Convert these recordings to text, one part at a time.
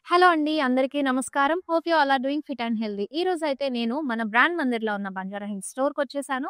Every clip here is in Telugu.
హలో అండి. అందరికీ నమస్కారం. Hope you all are doing fit and healthy. ఈరోజైతే నేను మన బ్రాండ్ మందిర్‌లో ఉన్న బంజారా హిల్స్ స్టోర్‌కొచ్చేసాను.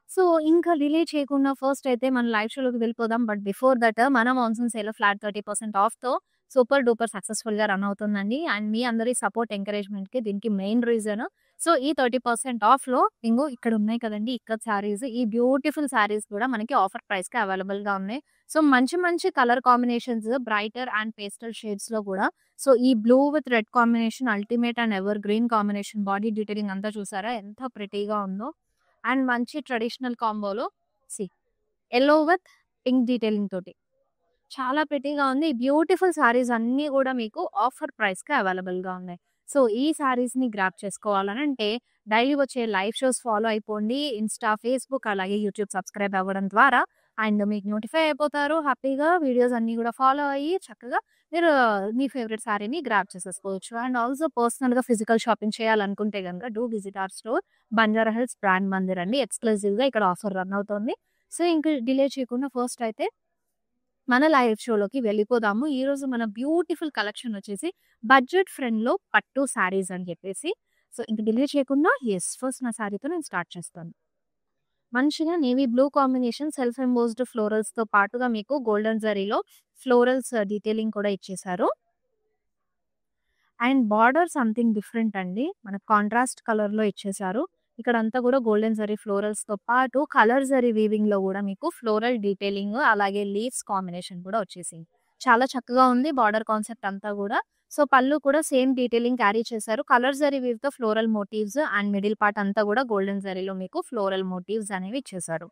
సో, ఇంకా డిలే చేయకుండా ఫస్ట్ అయితే మన లైవ్ షోలోకి వెళ్ళిపోదాం. బట్ బిఫోర్ దట్ మన మాన్సూన్ సేల్‌లో ఫ్లాట్ 30% ఆఫ్‌తో సూపర్ డూపర్ సక్సెస్‌ఫుల్‌గా రన్ అవుతుందండి. అండ్ మీ అందరి సపోర్ట్ ఎంకరేజ్‌మెంట్‌కి దీనికి మెయిన్ రీజన్. సో, ఈ 30% ఆఫ్‌లో ఇంగో ఇక్కడ ఉన్నాయి కదండీ! ఇక్కత్ శారీస్. ఈ బ్యూటిఫుల్ శారీస్ కూడా మనకి ఆఫర్ ప్రైస్‌కి అవైలబుల్‌గా ఉన్నాయి. సో, మంచి మంచి colour combinations brighter and pastel షేడ్స్‌లో కూడా సో, ఈ blue with red combination ultimate and evergreen combination body detailing అంతా చూసారా ఎంత ప్రిటీగా ఉందో. అండ్ మంచి ట్రెడిషనల్ కాంబోలో see yellow with pink detailing తోటి చాలా ప్రిటీగా ఉంది. ఈ బ్యూటిఫుల్ సారీస్ అన్నీ గూడా మీకు ఆఫర్ ప్రైస్‌కి అవైలబుల్‌గా ఉన్నాయి. సో, ఈ సారీస్‌ని గ్రాబ్ చేసుకోవాలనంటే డైలీ వచ్చే లైవ్ షోస్ ఫాలో అయిపోండి. ఇన్‌స్టా, ఫేస్‌బుక్ అలాగే యూట్యూబ్ సబ్స్క్రైబ్ అవ్వడం ద్వారా అండ్ మీకు నోటిఫై అయిపోతారు. హ్యాపీగా వీడియోస్ అన్నీ గూడా ఫాలో అయ్యి చక్కగా మీరు మీ ఫేవరెట్ సారీని గ్రాబ్ చేసేసుకోవచ్చు. అండ్ ఆల్సో పర్సనల్‌గా ఫిజికల్ షాపింగ్ చేయాలనుకుంటే గనుక do visit our store Banjara hills brand Mandir అండి. ఎక్స్‌క్లూజివ్‌గా ఇక్కడ ఆఫర్ రన్ అవుతోంది. సో, ఇంక డిలే చేయకుండా ఫస్ట్ అయితే మన లైవ్ షోలోకి వెళ్ళిపోదాము. ఈరోజు మన బ్యూటిఫుల్ కలెక్షన్ వచ్చేసి బడ్జెట్ ఫ్రెండ్‌లో పట్టు శారీస్ అని చెప్పేసి. సో, ఇంక డిలే చేయకుండా ఫస్ట్ నా శారీతో నేను స్టార్ట్ చేస్తాను. మంచిగా navy blue combination self embossed ఫ్లోరల్స్‌తో పాటుగా మీకు గోల్డెన్ జరీలో ఫ్లోరల్స్ డీటెయిలింగ్ కూడా ఇచ్చేశారు. అండ్ బార్డర్ సంథింగ్ డిఫరెంట్ అండి. మనకు కాంట్రాస్ట్ కలర్‌లో ఇచ్చేశారు. ఇక్కడంతా కూడా గోల్డెన్ జరీ ఫ్లోరల్స్‌తో పాటు కలర్ జరీ వీవింగ్‌లో గూడా మీకు ఫ్లోరల్ డీటెయిలింగ్ అలాగే లీవ్స్ కాంబినేషన్ కూడా వచ్చేసింది. చాలా చక్కగా ఉంది బార్డర్ కాన్సెప్ట్ అంతా గూడా. సో, పళ్ళు కూడా సేమ్ డీటెయిలింగ్ క్యారీ చేశారు. కలర్ జరీ వీవ్‌తో floral motifs and middle part అంతా గూడా గోల్డెన్ జరీలో మీకు ఫ్లోరల్ మోటివ్స్ అనేవి ఇచ్చేశారు.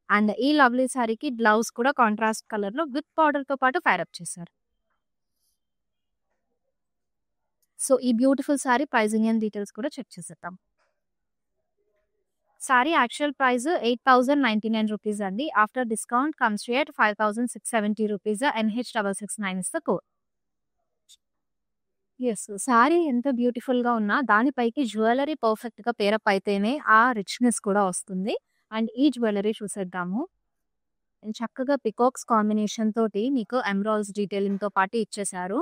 అండ్ ఈ లవ్లీ సారీకి బ్లౌజ్ కూడా కాంట్రాస్ట్ కలర్‌లో విత్ బార్డర్‌తో పాటు ఫైర్ అప్ చేశారు. సో, ఈ beautiful sari pricing and details కూడా చెక్ చేసేద్దాం. సారీ యాక్చువల్ ప్రైస్ ₹8,099 అండి. After discount comes to 5,670 rupees. NH669 is the code. Sari ఎంత బ్యూటిఫుల్‌గా ఉన్నా దానిపైకి జ్యువెల్లరీ పర్ఫెక్ట్‌గా పేరప్ అయితేనే ఆ రిచ్‌నెస్ కూడా వస్తుంది. అండ్ ఈ జ్యువెల్లరీ చూసేద్దాము. చక్కగా పికాక్స్ కాంబినేషన్ తోటి మీకు ఎమరాల్డ్స్ డీటెయిలింగ్‌తో పాటు ఇచ్చేశారు.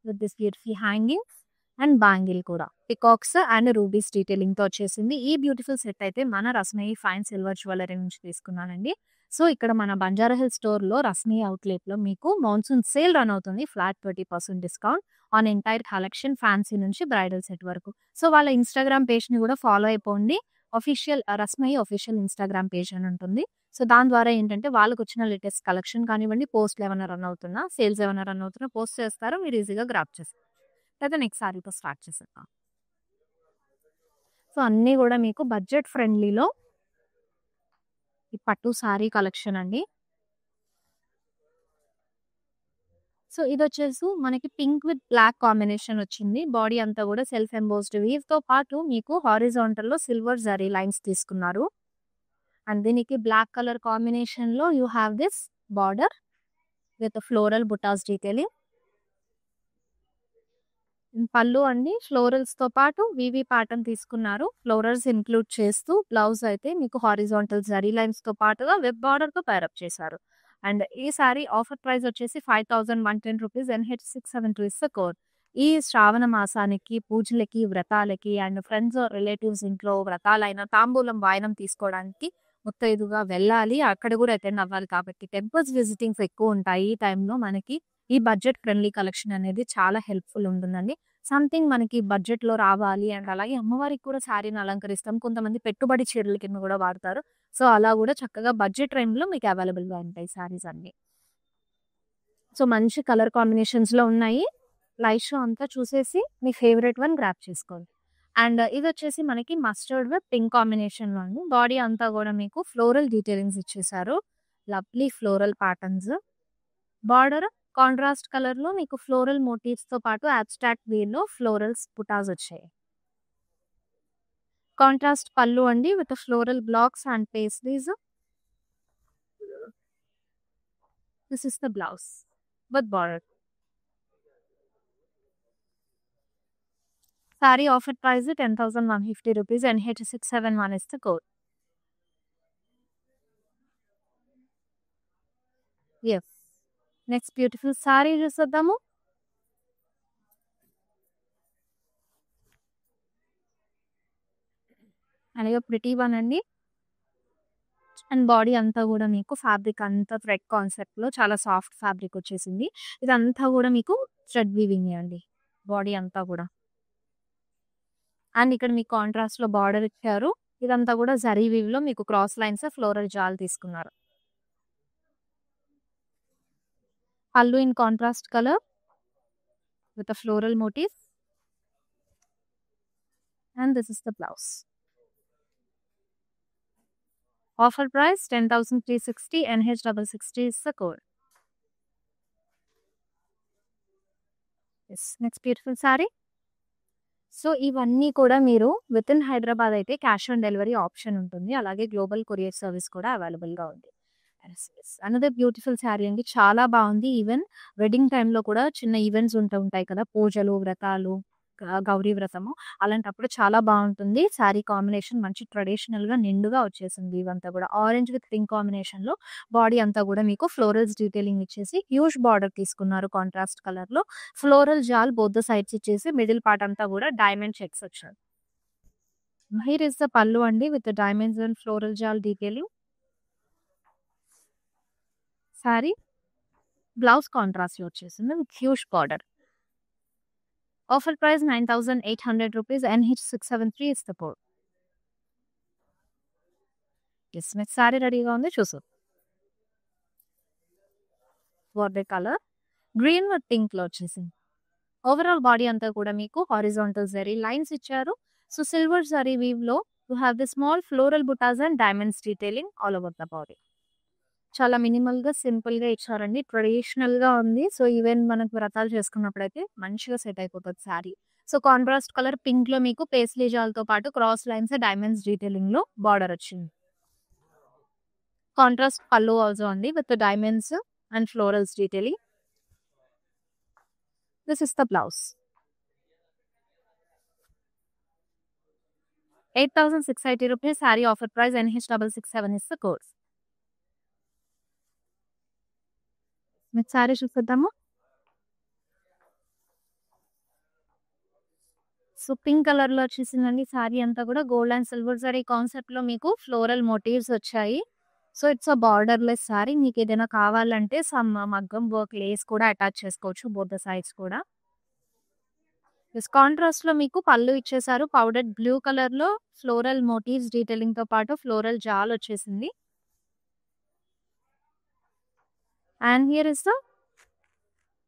With this beautiful hangings and bangle కూడా పికాక్స్ అండ్ రూబీస్ డీటెయిలింగ్ తో వచ్చేసింది. ఈ బ్యూటిఫుల్ సెట్ అయితే మన రస్మయి ఫైన్ సిల్వర్ జ్యువెలరీ నుంచి తీసుకున్నానండి. సో, ఇక్కడ మన బంజారా హిల్స్ స్టోర్ లో రస్మయి అవుట్లెట్ లో మీకు మాన్సూన్ సేల్ రన్ అవుతుంది. Flat 30% discount on entire collection fancy నుంచి బ్రైడల్ సెట్ వరకు. సో, వాళ్ళ ఇన్స్టాగ్రామ్ పేజ్ ని కూడా ఫాలో అయిపోండి. Official Rasmayi official Instagram page అని ఉంటుంది. సో, దాని ద్వారా ఏంటంటే వాళ్ళకొచ్చిన లేటెస్ట్ కలెక్షన్ కానివ్వండి, పోస్ట్‌లు ఏమైనా రన్ అవుతున్నా, సేల్స్ ఏమైనా రన్ అవుతున్నా పోస్ట్ చేస్తారు. మీరు ఈజీగా గ్రాబ్ చేసుకోవచ్చు. అయితే నెక్స్ట్ సారీతో స్టార్ట్ చేసేద్దాం. సో, అన్నీ గూడా మీకు బడ్జెట్ ఫ్రెండ్లీలో ఈ పట్టు సారీ కలెక్షన్ అండి. సో, ఇదొచ్చేసి మనకి పింక్ విత్ బ్లాక్ కాంబినేషన్ వచ్చింది. బాడీ అంతా గూడా సెల్ఫ్ ఎంబోస్డ్ వీవ్‌తో పాటు మీకు హారిజాంటల్‌లో సిల్వర్ జరీ లైన్స్ తీసుకున్నారు. అండ్ దీనికి బ్లాక్ కలర్ కాంబినేషన్‌లో you have this border with floral butas detailing. Pallu అండి ఫ్లోరల్స్‌తో పాటు వీవీ ప్యాటర్న్ తీసుకున్నారు. ఫ్లోరల్స్ ఇంక్లూడ్ చేస్తూ బ్లౌజ్ అయితే మీకు హారిజాంటల్ జరీ లైన్స్‌తో పాటుగా వెబ్ బార్డర్‌తో పేరప్ చేశారు. అండ్ ఈ సారీ ఆఫర్ ప్రైస్ వచ్చేసి ₹5,110 NH672 ఇస్ ద కోడ్. ఈ శ్రావణ మాసానికి పూజలకి, వ్రతాలకి అండ్ ఫ్రెండ్స్ రిలేటివ్స్ ఇంట్లో వ్రతాలైన తాంబూలం వాయనం తీసుకోవడానికి ముత్తైదుగా వెళ్ళాలి. అక్కడ కూడా అటెండ్ అవ్వాలి కాబట్టి టెంపుల్స్ విజిటింగ్స్ ఎక్కువ ఉంటాయి. ఈ టైంలో మనకి ఈ బడ్జెట్ ఫ్రెండ్లీ కలెక్షన్ అనేది చాలా హెల్ప్‌ఫుల్ ఉంటుందండి. సంథింగ్ మనకి బడ్జెట్‌లో రావాలి అండ్ అలాగే అమ్మవారికి కూడా శారీని అలంకరిస్తాం. కొంతమంది పెట్టుబడి చీరల కింద కూడా వాడతారు. సో, అలా కూడా చక్కగా బడ్జెట్ రేంజ్‌లో మీకు అవైలబుల్‌గా ఉంటాయి శారీస్ అన్నీ. సో, మంచి కలర్ కాంబినేషన్స్‌లో ఉన్నాయి. లైవ్ షో అంతా చూసేసి మీ ఫేవరెట్ వన్ గ్రాబ్ చేసుకోండి. అండ్ ఇదొచ్చేసి మనకి మస్టర్డ్ విత్ పింక్ కాంబినేషన్‌లో అండి. బాడీ అంతా కూడా మీకు ఫ్లోరల్ డీటెయిలింగ్స్ ఇచ్చేశారు. Lovely floral patterns. Border contrast కలర్‌లో మీకు ఫ్లోరల్ మోటివ్స్‌తో పాటు అబ్స్ట్రాక్ట్ వేలో ఫ్లోరల్స్ బుటాస్ వచ్చాయి. కాంట్రాస్ట్ పళ్ళు అండి with floral blocks and pastries. This is the blouse with border. Sorry offer price ₹10,150 NH671 is the code. Yes. Next beautiful sorry చూసేద్దాము. అలాగే ప్రిటీ వన్ అండి. అండ్ బాడీ అంతా కూడా మీకు ఫ్యాబ్రిక్ అంతా థ్రెడ్ కాన్సెప్ట్ లో చాలా సాఫ్ట్ ఫ్యాబ్రిక్ వచ్చేసింది. ఇదంతా కూడా మీకు థ్రెడ్ వీవింగ్ అండి బాడీ అంతా కూడా. అండ్ ఇక్కడ మీకు కాంట్రాస్ట్ లో బార్డర్ ఇచ్చారు. ఇదంతా కూడా జరీ వీవ్ లో మీకు క్రాస్ లైన్స్ ఫ్లోరల్ జాల్ తీసుకున్నారు. Pallu in contrast colour with a floral motif. And this is the blouse. Offer price 10,360 NH660 is the code. Yes, next beautiful saree. So ఇవన్నీ కూడా మీరు విత్ ఇన్ హైదరాబాద్ అయితే క్యాష్ ఆన్ డెలివరీ ఆప్షన్ ఉంటుంది. అలాగే గ్లోబల్ కొరియర్ సర్వీస్ కూడా అవైలబుల్గా ఉంది. అనదర్ బ్యూటిఫుల్ శారీ అండి. చాలా బాగుంది. ఈవెన్ వెడ్డింగ్ టైంలో కూడా చిన్న ఈవెంట్స్ ఉంటాయి కదా, పూజలు, వ్రతాలు, గౌరీ వ్రతము, అలాంటప్పుడు చాలా బాగుంటుంది. శారీ కాంబినేషన్ మంచి ట్రెడిషనల్ గా నిండుగా వచ్చేసింది. ఇవంతా కూడా ఆరెంజ్ విత్ పింక్ కాంబినేషన్ లో బాడీ అంతా కూడా మీకు ఫ్లోరల్స్ డీటెయిలింగ్ ఇచ్చేసి హ్యూజ్ బార్డర్ తీసుకున్నారు కాంట్రాస్ట్ కలర్ లో. ఫ్లోరల్ జాల్ బోత్ ద సైడ్స్ ఇచ్చేసి మిడిల్ పార్ట్ అంతా కూడా డైమండ్ చెక్స్ వచ్చారు. హియర్ ఇస్ ద పల్లు అండి విత్ డైమండ్స్ అండ్ ఫ్లోరల్ జాల్ డీటెయిలింగ్. శారీ బ్లౌజ్ కాంట్రాస్ట్ లో వచ్చేసింది with huge border. Offer price 9,800 rupees. NH673 is the code. Yes, next sari రెడీగా ఉంది, చూసు. Border colour green with pink లో వచ్చేసింది. ఓవరాల్ బాడీ అంతా కూడా మీకు హారిజాంటల్ జరీ లైన్స్ ఇచ్చారు. సో సిల్వర్ జరీ వీవ్ లో you have the small floral butas and diamonds detailing all over the body. చాలా మినిమల్ గా సింపుల్ గా ఇచ్చారండి. ట్రెడిషనల్ గా ఉంది. సో ఈవెన్ మనకు వ్రతాలు చేసుకున్నప్పుడు అయితే మంచిగా సెట్ అయిపోతుంది sari. So contrast colour pink లో మీకు పేస్లీ జాల్తో పాటు క్రాస్ లైన్స్ డైమండ్స్ డీటెయిలింగ్ లో బార్డర్ వచ్చింది. కాంట్రాస్ట్ పళ్ళు ఆల్సో అండి with diamonds and florals detailing. This is the blouse. 8,680 rupees. Saree offer price NH667 is the code. Next sari చూద్దాము. సో పింక్ కలర్ లో వచ్చేసిందండి. శారీ అంతా కూడా gold and silver zari concept లో మీకు ఫ్లోరల్ మోటివ్స్ వచ్చాయి. So it's a border less sari. మీకు ఏదైనా కావాలంటే సమ్ మగ్గం వర్క్ లేస్ కూడా అటాచ్ చేసుకోవచ్చు బోత్ ద సైడ్స్ కూడా. కాంట్రాస్ట్ లో మీకు పళ్ళు ఇచ్చేసారు. పౌడర్ బ్లూ కలర్ లో ఫ్లోరల్ మోటివ్స్ డీటెయిలింగ్ తో పాటు ఫ్లోరల్ జాల్ వచ్చేసింది. And here is the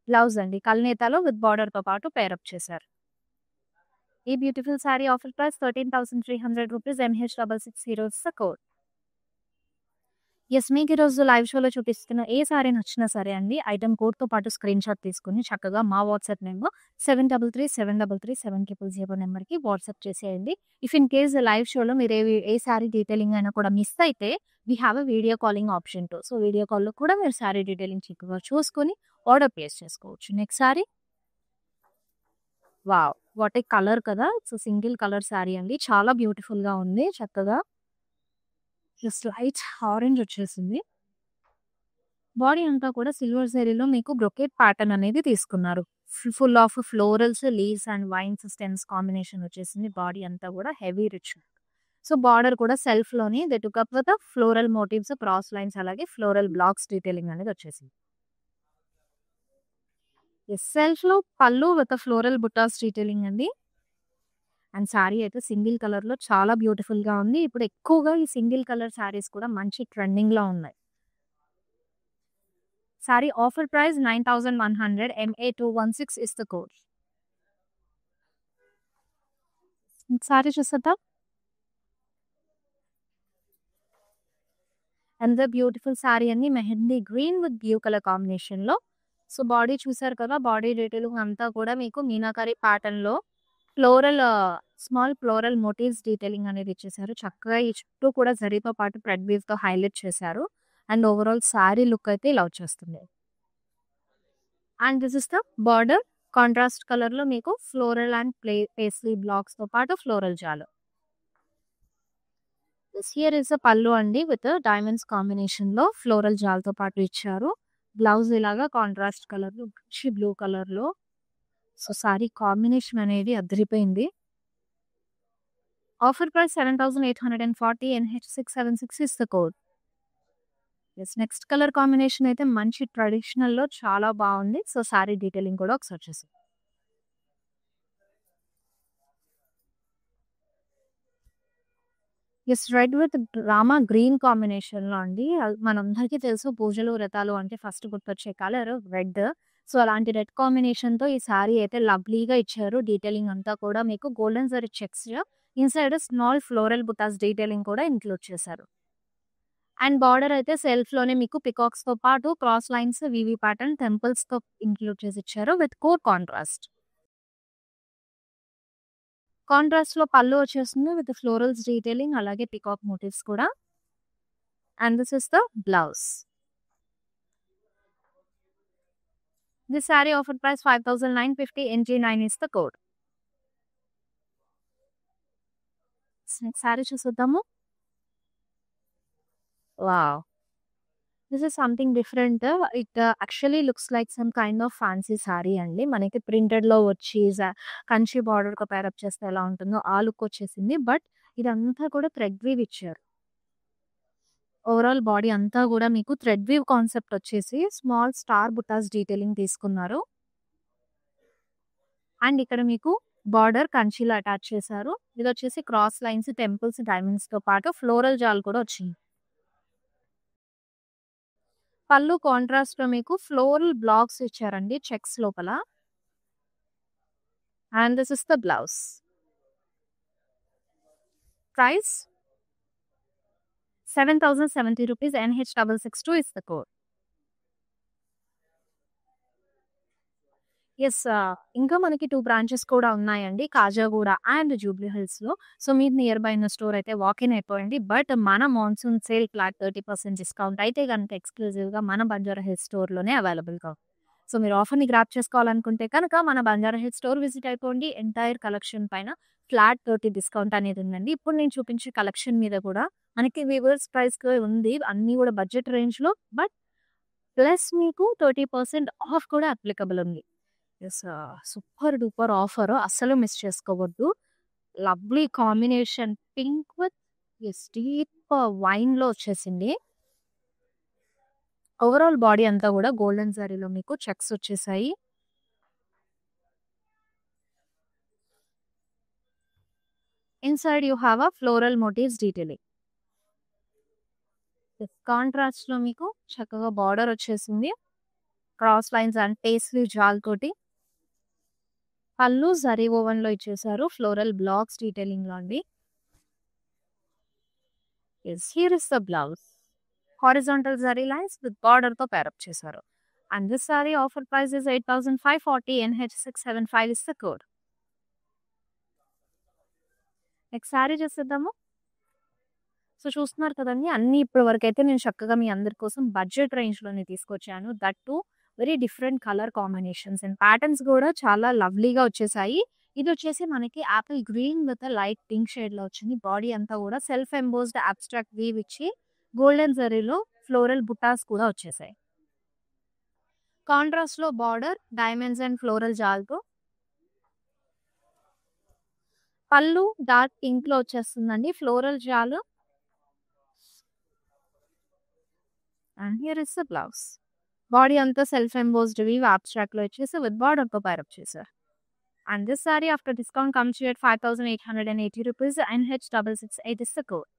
blouse అండి. కల్నేతాలో విత్ బార్డర్ తో పాటు పేరప్ చేశారు. ఈ beautiful sari offer price 13,300 rupees. NH660 is the code. Yes, మీకు ఈరోజు లైవ్ షోలో చూపిస్తున్న ఏ సారీ నచ్చినా సరే అండి, ఐటమ్ కోడ్తో పాటు స్క్రీన్ షాట్ తీసుకుని చక్కగా మా వాట్సాప్ నెంబర్ 7337337000 నెంబర్కి వాట్సాప్ చేసేయండి. ఇఫ్ ఇన్ కేస్ లైవ్ షోలో మీరు ఏ సారీ డీటెయిలింగ్ అయినా కూడా మిస్ అయితే we have a video calling option to. So video కాల్లో కూడా మీరు సారీ డీటెయిలింగ్ చక్కగా చూసుకొని ఆర్డర్ ప్లేస్ చేసుకోవచ్చు. Next sorry, wow, what a colour కదా. సో సింగిల్ కలర్ సారీ అండి. చాలా బ్యూటిఫుల్ గా ఉంది. చక్కగా జస్ట్ లైట్ ఆరెంజ్ వచ్చేసింది. బాడీ అంతా కూడా సిల్వర్ జరీలో మీకు బ్రొకెట్ ప్యాటర్న్ అనేది తీసుకున్నారు. Full of florals, leaves and wines stems combination వచ్చేసింది. బాడీ అంతా కూడా హెవీ రిచ్. సో బార్డర్ కూడా సెల్ఫ్ లోని they took up with floral motifs, cross lines, అలాగే ఫ్లోరల్ బ్లాక్స్ డీటెయిలింగ్ అనేది వచ్చేసింది. సెల్ఫ్ లో pallu with floral butas detailing అండి. అండ్ శారీ అయితే సింగిల్ కలర్ లో చాలా బ్యూటిఫుల్ గా ఉంది. ఇప్పుడు ఎక్కువగా ఈ సింగిల్ కలర్ శారీస్ కూడా మంచి ట్రెండింగ్ లో ఉన్నాయి. Sari offer price 9,100. MA216 is the code. Sari చూసేద్దాం. అండ్ ద బ్యూటిఫుల్ శారీ అండి. Mehndi green with blue colour combination లో. సో బాడీ చూసారు కదా, బాడీ డీటెయిలింగ్ అంతా కూడా మీకు మీనాకరీ ప్యాటర్న్ లో floral small floral motifs detailing అనేది ఇచ్చేసారు. చక్కగా ఈ చుట్టూ కూడా జరీతో పాటు థ్రెడ్ వీవ్ తో హైలైట్ చేశారు. అండ్ ఓవరాల్ శారీ లుక్ అయితే ఇలా వచ్చేస్తుంది. And this is the border contrast colour లో మీకు ఫ్లోరల్ అండ్ పేస్లీ బ్లాక్స్ తో పాటు ఫ్లోరల్ జాల్. హియర్ ఇస్ ద పల్లు అండి విత్ డైమండ్స్ కాంబినేషన్ లో ఫ్లోరల్ జాల్ తో పాటు ఇచ్చారు. బ్లౌజ్ ఇలాగా కాంట్రాస్ట్ కలర్‌లో మంచి బ్లూ కలర్‌లో. సో, సారీ కాంబినేషన్ అనేది అదిరిపోయింది. Offer price 7840 NH676 is the code. Yes. Next colour combination అయితే మంచి ట్రెడిషనల్‌లో చాలా బావుంది. సో, సారీ డీటెయిలింగ్ కూడా ఒకసారి చూసేద్దాం. Yes. Red with Rama green కాంబినేషన్‌లో అండి. మనందరికీ తెలుసు పూజలు, వ్రతాలు అంటే ఫస్ట్ గుర్తొచ్చే కలర్ రెడ్. సో, అలాంటి రెడ్ కాంబినేషన్‌తో ఈ సారీ అయితే లవ్లీగా ఇచ్చారు. డీటెయిలింగ్ అంతా కూడా మీకు golden zari checks inside small floral butas detailing కూడా ఇంక్లూడ్ చేశారు. అండ్ బార్డర్ అయితే సెల్ఫ్‌లోనే మీకు పికాక్స్‌తో పాటు క్రాస్ లైన్స్, వీవీ ప్యాటర్న్, టెంపుల్స్‌తో ఇంక్లూడ్ చేసి ఇచ్చారు విత్ కోర్ కాంట్రాస్ట్. కాంట్రాస్ట్‌లో పళ్ళు వచ్చేస్తుంది విత్ ఫ్లోరల్స్ డీటెయిలింగ్ అలాగే పికాక్ మోటివ్స్ కూడా. And this is the blouse. This sari offer price 5950 NG9 is the code. Next sari చూసేద్దాము. Wow! This is something different. It actually looks like some kind of fancy sorry అండి. మనకి ప్రింటెడ్‌లో వచ్చి కంచి బార్డర్‌తో పేరప్ చేస్తే ఎలా ఉంటుందో ఆ లుక్ వచ్చేసింది. బట్ ఇదంతా కూడా థ్రెడ్ వీవ్ ఇచ్చారు. ఓవరాల్ బాడీ అంతా గూడా మీకు థ్రెడ్ వీవ్ కాన్సెప్ట్ వచ్చేసి స్మాల్ స్టార్ బుటాస్ డీటెయిలింగ్ తీసుకున్నారు. అండ్ ఇక్కడ మీకు బార్డర్ కంచిలో అటాచ్ చేశారు. ఇదొచ్చేసి క్రాస్ లైన్స్, టెంపుల్స్, డైమండ్స్‌తో పాటు ఫ్లోరల్ జాల్ కూడా వచ్చింది. పళ్ళు కాంట్రాస్ట్‌లో మీకు ఫ్లోరల్ బ్లాక్స్ ఇచ్చారండి చెక్స్ లోపల. And this is the blouse. Price 7070 rupees. NH662 is the code. Yes. ఇంకా మనకి 2 బ్రాంచెస్ కూడా ఉన్నాయండి. కాజాగూడ అండ్ జూబ్లీ హిల్స్‌లో. సో, మీరు నియర్ బై ఉన్న స్టోర్ అయితే వాకిన్ అయిపోయండి. బట్ మన మాన్సూన్ సేల్ ఫ్లాట్ 30% డిస్కౌంట్ అయితే గనుక ఎక్స్‌క్లూజివ్‌గా మన బంజారా హిల్స్ స్టోర్‌లోనే అవైలబుల్‌గా ఉంది. సో, మీరు ఆఫర్‌ని గ్రాబ్ చేసుకోవాలనుకుంటే కనుక మన బంజారా హిల్స్ స్టోర్ విజిట్ అయిపోండి. ఎంటైర్ కలెక్షన్ పైన ఫ్లాట్ 30 డిస్కౌంట్ అనేది ఉందండి. ఇప్పుడు నేను చూపించే కలెక్షన్ మీద కూడా మనకి వీవర్స్ ప్రైస్‌కే ఉంది. అన్నీ కూడా బడ్జెట్ రేంజ్‌లో. బట్ ప్లస్ మీకు 30% ఆఫ్ కూడా అప్లికబుల్ ఉంది. యెస్. సూపర్ డూపర్ ఆఫర్ అస్సలు మిస్ చేసుకోవద్దు. Lovely combination pink with deep వైన్‌లో వచ్చేసింది. ఓవరాల్ బాడీ అంతా కూడా గోల్డెన్ జరీలో మీకు చెక్స్ వచ్చేసాయి. Inside you have a floral motifs detailing. కాంట్రాస్ట్‌లో మీకు చక్కగా బార్డర్ వచ్చేసింది. క్రాస్ లైన్స్ అండ్ పేస్లీ జాల్ తోటి. పళ్ళు జరీ ఓవెన్‌లో ఇచ్చేసారు. ఫ్లోరల్ బ్లాక్స్ డీటెయిలింగ్‌లో అండి. Yes. Here is the blouse. Horizontal zari lines with బార్డర్‌తో పేరప్ చేశారు. And this sari offer price is 8540. NH675 is the code. Next sari చూసేద్దాము. సో, చూస్తున్నారు కదండీ! అన్నీ ఇప్పటి వరకైతే నేను చక్కగా మీ అందరి కోసం బడ్జెట్ రేంజ్‌లోనే తీసుకొచ్చాను. That too very different colour combinations and patterns కూడా చాలా లవ్లీగా వచ్చేసాయి. ఇదొచ్చేసి మనకి apple green with light pink షేడ్‌లో వచ్చింది. బాడీ అంతా కూడా సెల్ఫ్ ఎంబోస్డ్ అబ్స్ట్రాక్ట్ వీవ్ ఇచ్చి గోల్డెన్ జరీలో ఫ్లోరల్ బుటాస్ కూడా వచ్చేసాయి. కాంట్రాస్ట్‌లో బార్డర్, డైమండ్స్ అండ్ ఫ్లోరల్ జాల్‌తో. పళ్ళు డార్క్ పింక్‌లో వచ్చేస్తుందండి. ఫ్లోరల్ జాల్. And here is the blouse. Body అంతా సెల్ఫ్ ఎంబోస్డ్ వీవ్ అబ్స్ట్రాక్ట్‌లో ఇచ్చేసి విత్ బార్డర్‌తో పేరప్ చేశారు. And this sorry after discount comes you at 5880 rupees. NH668 is the code.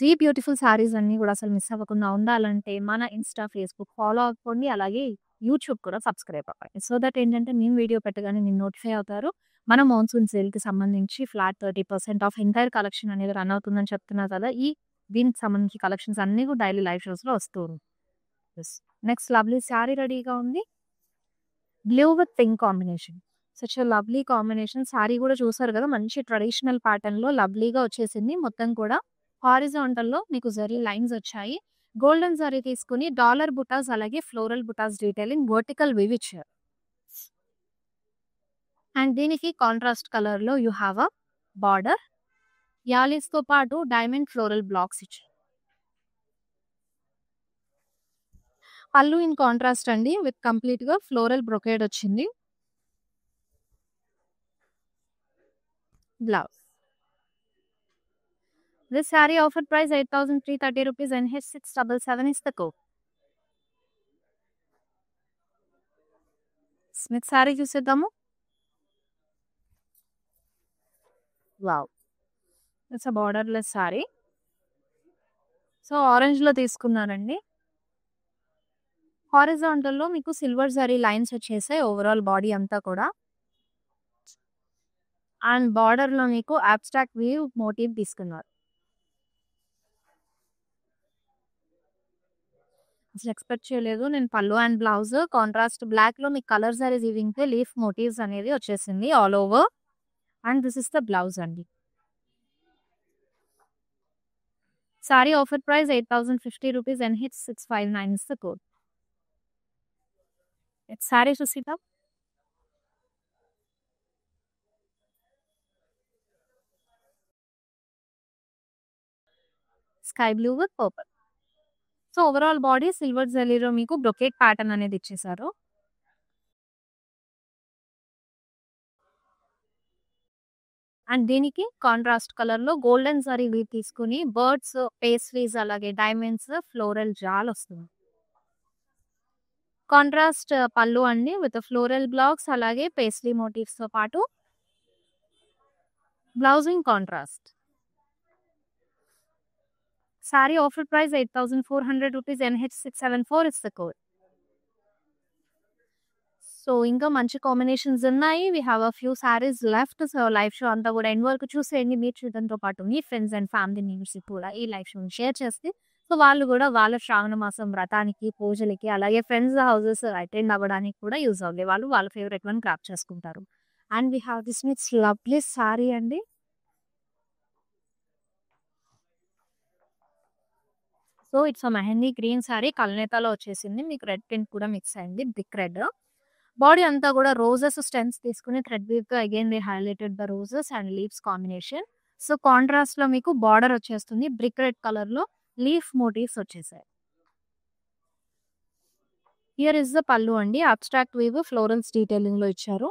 ఈ బ్యూటిఫుల్ సారీస్ అన్నీ కూడా అసలు మిస్ అవ్వకుండా ఉండాలంటే మన ఇన్‌స్టా, ఫేస్‌బుక్ ఫాలో అవ్వండి. అలాగే యూట్యూబ్ కూడా సబ్స్క్రైబ్ అవ్వండి. సో దట్ ఏంటంటే నేను వీడియో పెట్టగానే మీరు నోటిఫై అవుతారు. మన మాన్సూన్ సేల్‌కి సంబంధించి ఫ్లాట్ 30% ఆఫ్ ఎంటైర్ కలెక్షన్ అనేది రన్ అవుతుందని చెప్తున్నా కదా! దీనికి సంబంధించి కలెక్షన్స్ అన్నీ కూడా డైలీ లైవ్ షోస్‌లో వస్తూ ఉన్నాయి. యెస్. నెక్స్ట్ లవ్లీ సారీ రెడీగా ఉంది. Blue with pink combination. Such a lovely combination. Sorry కూడా చూసారు కదా! మంచి ట్రెడిషనల్ ప్యాటర్న్‌లో లవ్లీగా వచ్చేసింది. మొత్తం కూడా హారిజాంటల్‌లో మీకు జరీ లైన్స్ వచ్చాయి. గోల్డెన్ జరీ తీసుకొని డాలర్ బుటాస్ అలాగే floral butas detailing vertical weave ఇచ్చారు. అండ్ దీనికి కాంట్రాస్ట్ కలర్‌లో యూ హావ్ అ బార్డర్. యాలీస్‌తో పాటు డైమండ్ ఫ్లోరల్ బ్లాక్స్ ఇచ్చారు. పళ్ళు ఇన్ కాంట్రాస్ట్ అండి విత్ కంప్లీట్‌గా ఫ్లోరల్ బ్రొకేడ్ వచ్చింది. Blouse. This sari offer price 8,330 rupees and H677 is the code. Next sari చూసేద్దాము. Wow! It's a borderless sari. So, ఆరెంజ్‌లో తీసుకున్నానండి. హారిజాంటల్‌లో మీకు సిల్వర్ జరీ లైన్స్ వచ్చేసాయి ఓవరాల్ బాడీ అంతా కూడా. అండ్ బార్డర్‌లో మీకు అబ్స్ట్రాక్ట్ వీవ్ మోటివ్ తీసుకున్నారు. అసలు ఎక్స్‌పెక్ట్ చేయలేదు. నేను పళ్ళు అండ్ బ్లౌజ్ కాంట్రాస్ట్ బ్లాక్‌లో మీకు కలర్ జరీ వీవింగ్‌తో లీఫ్ మోటివ్స్ అనేది వచ్చేసింది all over. And this is the blouse అండి. Sari offer price 8,050 rupees and H659 is the code. Sari చూసిద్దాం. Sky blue with purple. So, overall body silver జరీలో మీకు బ్రొకేట్ ప్యాటర్న్ అనేది ఇచ్చేసారు. అండ్ దీనికి కాంట్రాస్ట్ కలర్‌లో గోల్డెన్ జరీ వీవ్ తీసుకొని బర్డ్స్, పేస్ట్రీస్ అలాగే డైమండ్స్, ఫ్లోరల్ జాల్ వస్తుంది. కాంట్రాస్ట్ పళ్ళు అండి విత్ ఫ్లోరల్ బ్లాక్స్ అలాగే పేస్ట్రీ మోటివ్స్‌తో పాటు blouse in contrast. Sari offer price 8,400 rupees and H674 is the code. So, ఇంకా మంచి కాంబినేషన్స్ ఉన్నాయి. We have a few saris left. So, live show అంతా కూడా ఎండ్ వరకు చూసేయండి. మీరు చూడడంతో పాటు మీ ఫ్రెండ్స్ అండ్ ఫ్యామిలీ మెంబర్స్‌కి కూడా ఈ లైవ్ షోని షేర్ చేస్తే సో, వాళ్ళు కూడా వాళ్ళ శ్రావణ మాసం వ్రతానికి, పూజలకి అలాగే ఫ్రెండ్స్ హౌసెస్ అటెండ్ అవ్వడానికి కూడా యూజ్ అవుతాయి. వాళ్ళు వాళ్ళ ఫేవరెట్ వన్ గ్రాబ్ చేసుకుంటారు. And we have this with lovely sari అండి. So, it's a mehndi green sari కల్నేతలో వచ్చేసింది. మీకు రెడ్ ప్రింట్ కూడా మిక్స్ అయింది. Brick red. బాడీ అంతా కూడా రోజెస్ స్టెమ్స్ తీసుకొని థ్రెడ్ వీవ్‌తో again they highlighted the roses and leaves combination. So, కాంట్రాస్ట్‌లో మీకు బార్డర్ వచ్చేస్తుంది. బ్రిక్ రెడ్ కలర్‌లో లీఫ్ మోటివ్స్ వచ్చేసాయి. హియర్ ఇస్ ద పల్లు అండి. అబ్స్ట్రాక్ట్ వీవ్ ఫ్లోరల్స్ డీటెయిలింగ్‌లో ఇచ్చారు.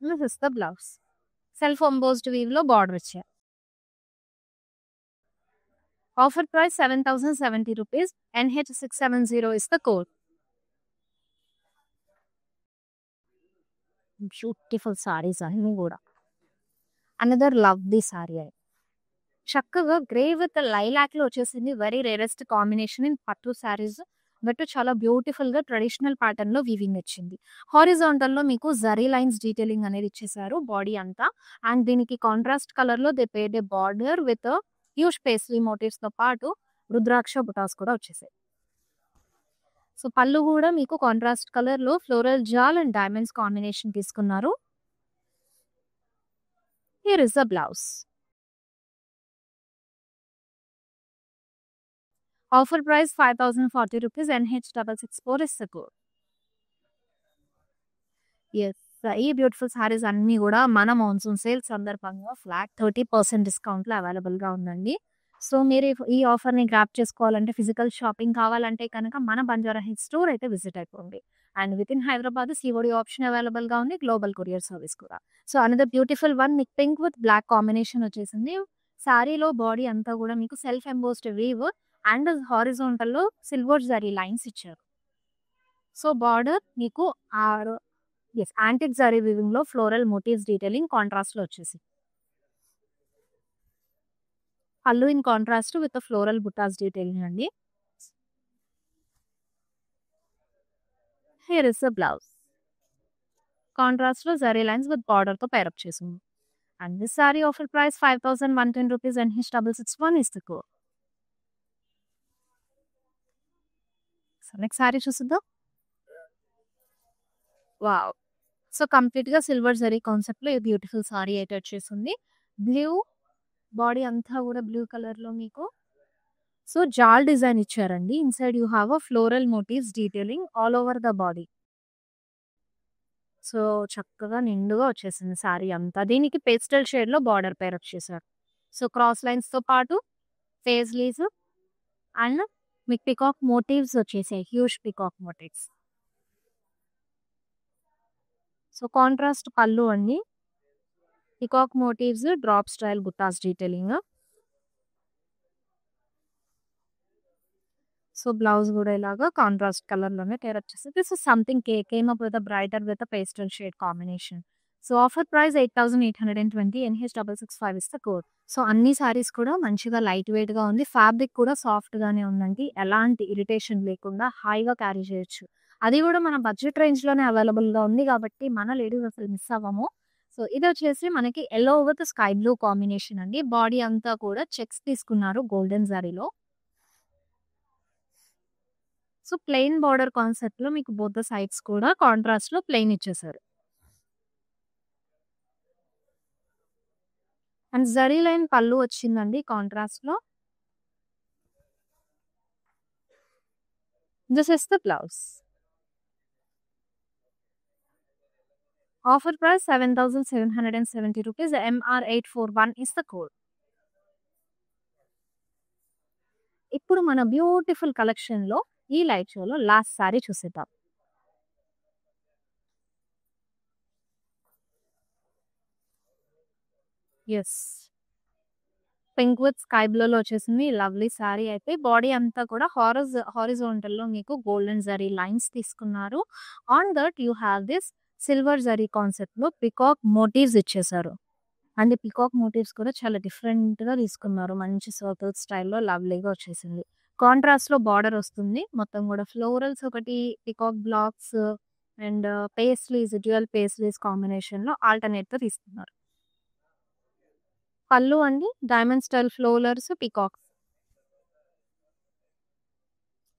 This is the blouse. Self embossed వీవ్‌లో బార్డర్ ఇచ్చారు. Offer price 7,070 rupees and H670 is the code. Beautiful saris అన్నీ కూడా. అనదర్ లవ్లీ సారీ అండి. చక్కగా గ్రే విత్ లైలాక్‌లో వచ్చేసింది. వెరీ రేరెస్ట్ కాంబినేషన్ ఇన్ పట్టు సారీస్. బట్ చాలా బ్యూటిఫుల్‌గా ట్రెడిషనల్ ప్యాటర్న్‌లో వీవింగ్ వచ్చింది. హారిజాంటల్‌లో మీకు జరీ లైన్స్ డీటెయిలింగ్ అనేది ఇచ్చేసారు బాడీ అంతా. అండ్ దీనికి కాంట్రాస్ట్ కలర్‌లో they paid a border with huge paisley మోటివ్స్‌తో పాటు రుద్రాక్ష బుటాస్ కూడా వచ్చేసాయి. సో, పళ్ళు కూడా మీకు కాంట్రాస్ట్ కలర్‌లో ఫ్లోరల్ జాల్ అండ్ డైమండ్స్ కాంబినేషన్ తీసుకున్నారు. Here is the blouse. Offer price 5,040 rupees and H664 is the code. Yes. ఈ బ్యూటిఫుల్ సారీస్ అన్నీ కూడా మన మాన్సూన్ సేల్ సందర్భంగా ఫ్లాట్ 30% డిస్కౌంట్‌లో అవైలబుల్‌గా ఉందండి. సో, మీరు ఈ ఆఫర్‌ని గ్రాబ్ చేసుకోవాలంటే ఫిజికల్ షాపింగ్ కావాలంటే కనుక మన బంజారా హిల్స్ స్టోర్ అయితే విజిట్ అయిపోండి. And within Hyderabad COD option అవైలబుల్‌గా ఉంది. గ్లోబల్ కొరియర్ సర్వీస్ కూడా. సో, అనదర్ బ్యూటిఫుల్ వన్ మీకు పింక్ విత్ బ్లాక్ కాంబినేషన్ వచ్చేసింది. సారీలో బాడీ అంతా కూడా మీకు సెల్ఫ్ ఎంబోస్డ్ వీవ్ అండ్ హారిజాంటల్‌లో సిల్వర్ జరీ లైన్స్ ఇచ్చారు. సో, బార్డర్ మీకు యెస్. యాంటిక్ జరీ వీవింగ్‌లో ఫ్లోరల్ మోటివ్స్ డీటెయిలింగ్ కాంట్రాస్ట్‌లో వచ్చేసింది. Pallu in contrast with floral butas detailing అండి. Here is the blouse. కాంట్రాస్ట్‌లో జరీ లైన్స్ విత్ బార్డర్‌తో పేరప్ చేసింది. And this sari offer price 5,110 rupees and H661 is the code. So, next sari చూసిద్దాం. వావ్! సో, కంప్లీట్‌గా సిల్వర్ జరీ కాన్సెప్ట్‌లో ఈ బ్యూటిఫుల్ సారీ అయితే వచ్చేసింది. బ్లూ బాడీ అంతా కూడా బ్లూ కలర్‌లో మీకు సో, జాల్ డిజైన్ ఇచ్చారండి. Inside you have a floral motifs detailing all over the body. So, చక్కగా నిండుగా వచ్చేసింది సారీ అంతా. దీనికి పేస్టల్ షేడ్‌లో బార్డర్ పేరప్ చేశారు. సో క్రాస్ లైన్స్తో పాటు పేజ్లీస్ అండ్ మీకు పికాక్ మోటివ్స్ వచ్చేసాయి, huge peacock motifs. So contrast pallu అండి, peacock motifs, drop style buttas detailing. So blouse కూడా ఇలాగా కాంట్రాస్ట్ కలర్లోనే టేర్ వచ్చేసింది. So something came up with brighter with pastel shade combination. So offer price 8,820, NH665 is the code. So అన్ని సారీస్ కూడా మంచిగా లైట్ వెయిట్గా ఉంది, ఫ్యాబ్రిక్ కూడా సాఫ్ట్గానే ఉందండి, ఎలాంటి ఇరిటేషన్ లేకుండా హాయిగా క్యారీ చేయొచ్చు. అది కూడా మన బడ్జెట్ రేంజ్లోనే అవైలబుల్గా ఉంది కాబట్టి మన లేడీస్ అసలు మిస్ అవ్వము. సో ఇది వచ్చేసి మనకి yellow with sky blue combination అండి. బాడీ అంతా కూడా చెక్స్ తీసుకున్నారు గోల్డెన్ జరీలో. సో ప్లెయిన్ బార్డర్ కాన్సెప్ట్లో మీకు బోత్ సైడ్స్ కూడా కాంట్రాస్ట్లో ప్లెయిన్ ఇచ్చేసారు. అండ్ జరీ లైన్ పళ్ళు వచ్చిందండి కాంట్రాస్ట్లో. This is the blouse. Offer price 7,770 rupees, MR841 is the code. ఇప్పుడు మన బ్యూటిఫుల్ కలెక్షన్లో ఈ లైట్ షోలో లాస్ట్ సారీ చూసేద్దాం. ఎస్, పింక్ విత్ స్కై బ్లూలో వచ్చేసింది లవ్లీ సారీ. అయితే బాడీ అంతా కూడా హారిజాంటల్లో మీకు గోల్డెన్ జరీ లైన్స్ తీసుకున్నారు. On that you have this silver zari కాన్సెప్ట్లో పికాక్ మోటివ్స్ ఇచ్చేసారు. అండ్ పికాక్ మోటివ్స్ కూడా చాలా డిఫరెంట్గా తీసుకున్నారు, మంచి సర్కిల్ స్టైల్లో లవ్లీగా వచ్చేసింది. కాంట్రాస్ట్లో బార్డర్ వస్తుంది, మొత్తం కూడా ఫ్లోరల్స్ ఒకటి, peacock blocks and paisleys, dual paisleys కాంబినేషన్లో ఆల్టర్నేట్గా తీసుకున్నారు. పళ్ళు అండి diamond style florals, peacocks.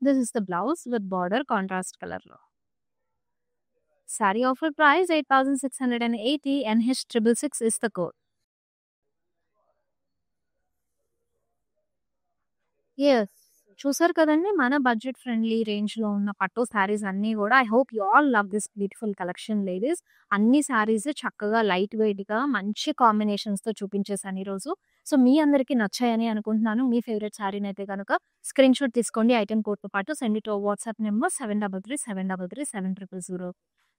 This is the blouse with border contrast కలర్లో. Sari offer price 8,680, NH666 is the code. Yes, చూసారు కదండి మన బడ్జెట్ ఫ్రెండ్లీ రేంజ్లో ఉన్న పట్టు శారీస్ అన్నీ కూడా. I hope you all love this beautiful collection ladies. అన్ని శారీస్ చక్కగా లైట్ వెయిట్గా మంచి కాంబినేషన్స్తో చూపించేసాను ఈరోజు. సో మీ అందరికీ నచ్చాయని అనుకుంటున్నాను. మీ ఫేవరెట్ శారీని అయితే కనుక స్క్రీన్ షాట్ తీసుకోండి ఐటెం కోడ్తో పాటు. Send it WhatsApp number 7337337000.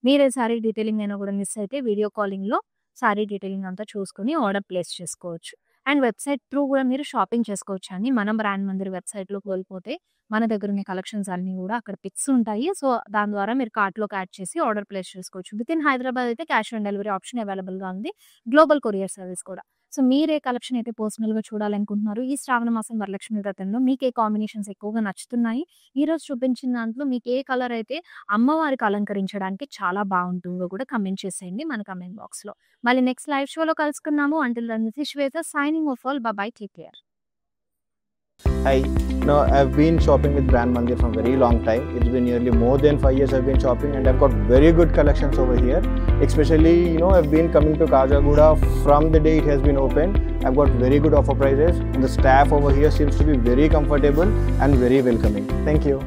మీరే శారీ డీటెయిలింగ్ అయినా కూడా మిస్ అయితే వీడియో కాలింగ్లో శారీ డీటెయిలింగ్ అంతా చూసుకుని ఆర్డర్ ప్లేస్ చేసుకోవచ్చు. అండ్ వెబ్సైట్ త్రూ కూడా మీరు షాపింగ్ చేసుకోవచ్చు అండి. మన బ్రాండ్ మందిర్ వెబ్సైట్లోకి వెళ్ళిపోతే మన దగ్గర ఉన్న కలెక్షన్స్ అన్నీ కూడా అక్కడ పిక్స్ ఉంటాయి. సో దాని ద్వారా మీరు కార్ట్లోకి యాడ్ చేసి ఆర్డర్ ప్లేస్ చేసుకోవచ్చు. విత్ ఇన్ హైదరాబాద్ అయితే క్యాష్ ఆన్ డెలివరీ ఆప్షన్ అవైలబుల్గా ఉంది, గ్లోబల్ కొరియర్ సర్వీస్ కూడా. సో మీరే కలెక్షన్ అయితే పర్సనల్గా చూడాలనుకుంటున్నారు ఈ శ్రావణ మాసం వరలక్ష్మి వ్రతంలో, మీకు ఏ కాంబినేషన్స్ ఎక్కువగా నచ్చుతున్నాయి, ఈరోజు చూపించిన దాంట్లో మీకు ఏ కలర్ అయితే అమ్మవారికి అలంకరించడానికి చాలా బాగుంటుందో కూడా కమెంట్ చేసేయండి మన కమెంట్ బాక్స్లో. మళ్ళీ నెక్స్ట్ లైవ్ షోలో కలుసుకున్నాము. Until then this is Shweta signing off all. Bye, take care. Hi, I've been shopping with Brand Mandir for a very long time. It's been nearly more than 5 years I've been shopping, and I've got very good collections over here. Especially, I've been coming to Kajagoda from the day it has been opened. I've got very good offer prices, and the staff over here seems to be very comfortable and very welcoming. Thank you.